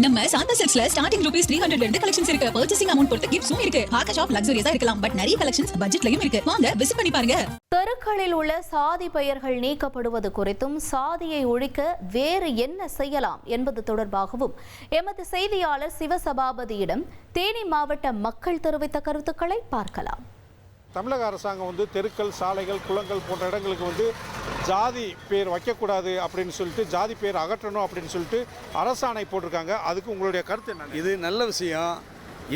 நம்ம Shantha சில்க்ஸ்ல starting rupees 300 ல இருந்து கலெக்ஷன்ஸ் இருக்கு. பர்ச்சேசிங் அமௌண்ட் பொறுத்து கிஃப்ட்ஸும் இருக்கு. பார்க்க ஷாப் லக்ஸரியா இருக்கலாம், பட் நிறைய கலெக்ஷன்ஸ் பட்ஜெட்லயும் இருக்கு. வாங்க விசிட் பண்ணி பாருங்க. தெருக்களில் உள்ள சாதி பெயர்கள் நீக்கப்படுவது குறித்தும் சாதியை ஒழிக்க வேறு என்ன செய்யலாம் என்பது தொடர்பாகவும் எமது செய்தியாளர் சிவசபாபதியிடம் தேனி மாவட்ட மக்கள் தெரிவித்த கருத்துக்களை பார்க்கலாம். தமிழக அரசாங்கம் தெருக்கள், சாலைகள், குளங்கள் போன்ற இடங்களுக்கு ஜாதி பேர் வைக்கக்கூடாது அப்படின்னு சொல்லிட்டு, ஜாதி பேர் அகற்றணும் அப்படின்னு சொல்லிட்டு அரசாணை போட்டிருக்காங்க. அதுக்கு உங்களுடைய கருத்து என்ன? இது நல்ல விஷயம்.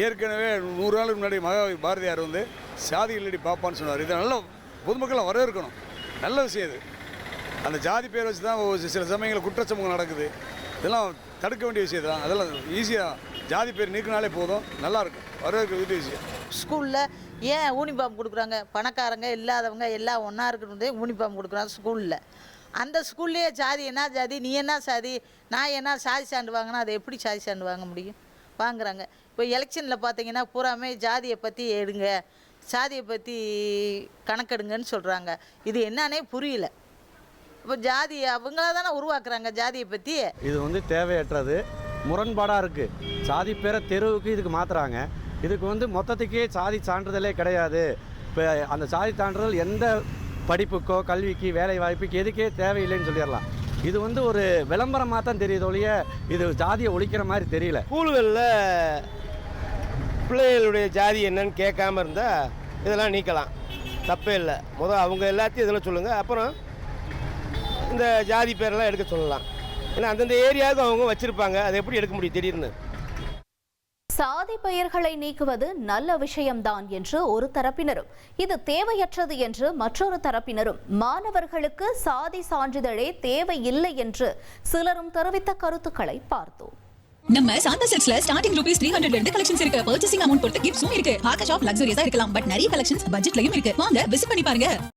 ஏற்கனவே 100 நாளுக்கு முன்னாடி மகாகவி பாரதியார் சாதி இல்லடி பாப்பான்னு சொன்னார். இதை நல்ல பொதுமக்களை வரவேற்கணும். நல்ல விஷயம் இது. அந்த ஜாதி பேர் வச்சு தான் சில சமயங்களில் குற்றச்சம்பவங்கள் நடக்குது. இதெல்லாம் தடுக்க வேண்டிய விஷயம் தான். அதெல்லாம் ஈஸியாக ஜாதி பேர் நீக்கினாலே போதும், நல்லாயிருக்கும். வரவேற்க வேண்டிய விஷயம். ஸ்கூலில் ஏன் யூனிஃபார்ம் கொடுக்குறாங்க? பணக்காரங்க இல்லாதவங்க எல்லாம் ஒன்றா இருக்கிறது யூனிஃபார்ம் கொடுக்குறாங்க ஸ்கூலில். அந்த ஸ்கூல்லையே ஜாதி என்ன ஜாதி, நீ என்ன சாதி, நான் என்ன சாதி சான்று வாங்கினா அதை எப்படி சாதி சான்று வாங்க முடியும்? வாங்குறாங்க. இப்போ எலெக்ஷனில் பார்த்தீங்கன்னா பூராமே ஜாதியை பற்றி எடுங்க, சாதியை பற்றி கணக்கெடுங்கன்னு சொல்கிறாங்க. இது என்னன்னே புரியல. இப்போ ஜாதி அவங்களா தானே உருவாக்குறாங்க ஜாதியை பற்றி. இது தேவையற்றது, முரண்பாடாக இருக்குது. சாதி பேரை தெருவுக்கு இதுக்கு மாற்றுறாங்க. இதுக்கு மொத்தத்துக்கே சாதி சான்றிதழே கிடையாது. இப்போ அந்த சாதி சான்றிதழ் எந்த படிப்புக்கோ கல்விக்கு வேலை வாய்ப்புக்கு எதுக்கே தேவையில்லைன்னு சொல்லிடலாம். இது ஒரு விளம்பரமாக தான் தெரியுது ஒழிய இது ஜாதியை ஒழிக்கிற மாதிரி தெரியல. ஸ்கூல்களில் பிள்ளைகளுடைய ஜாதி என்னன்னு கேட்காம இருந்தால் இதெல்லாம் நீக்கலாம், தப்பே இல்லை. முதல் அவங்க எல்லாத்தையும் இதெல்லாம் சொல்லுங்கள், அப்புறம் இந்த ஜாதி பேரெல்லாம் எடுக்க சொல்லலாம். ஏன்னா அந்தந்த ஏரியாவுக்கு அவங்க வச்சுருப்பாங்க, அதை எப்படி எடுக்க முடியும் திடீர்னு? சாதி பெயர்களை நீக்குவது நல்ல விஷயம்தான் என்று ஒரு தரப்பினரும், இது தேவையற்றது என்று மற்றொரு தரப்பினரும், மாணவர்களுக்கு சாதி சான்றிதழே தேவையில்லை என்று சிலரும் தெரிவித்த கருத்துக்களை பார்த்தோம். நம்ம சாந்தா சில்க்ஸ்ல ஸ்டார்டிங் ரூபீஸ் 300 ல இருந்து கலெக்ஷன்ஸ் இருக்கு. பர்ச்சேசிங் அமௌண்ட் பொறுத்து கிஃப்ட்ஸும் இருக்கு. பார்க்க ஷாப் லக்ஸரியா இருக்கலாம், பட் நிறைய கலெக்ஷன்ஸ் பட்ஜெட்லயும் இருக்கு. வாங்க விசிட் பண்ணி பாருங்க.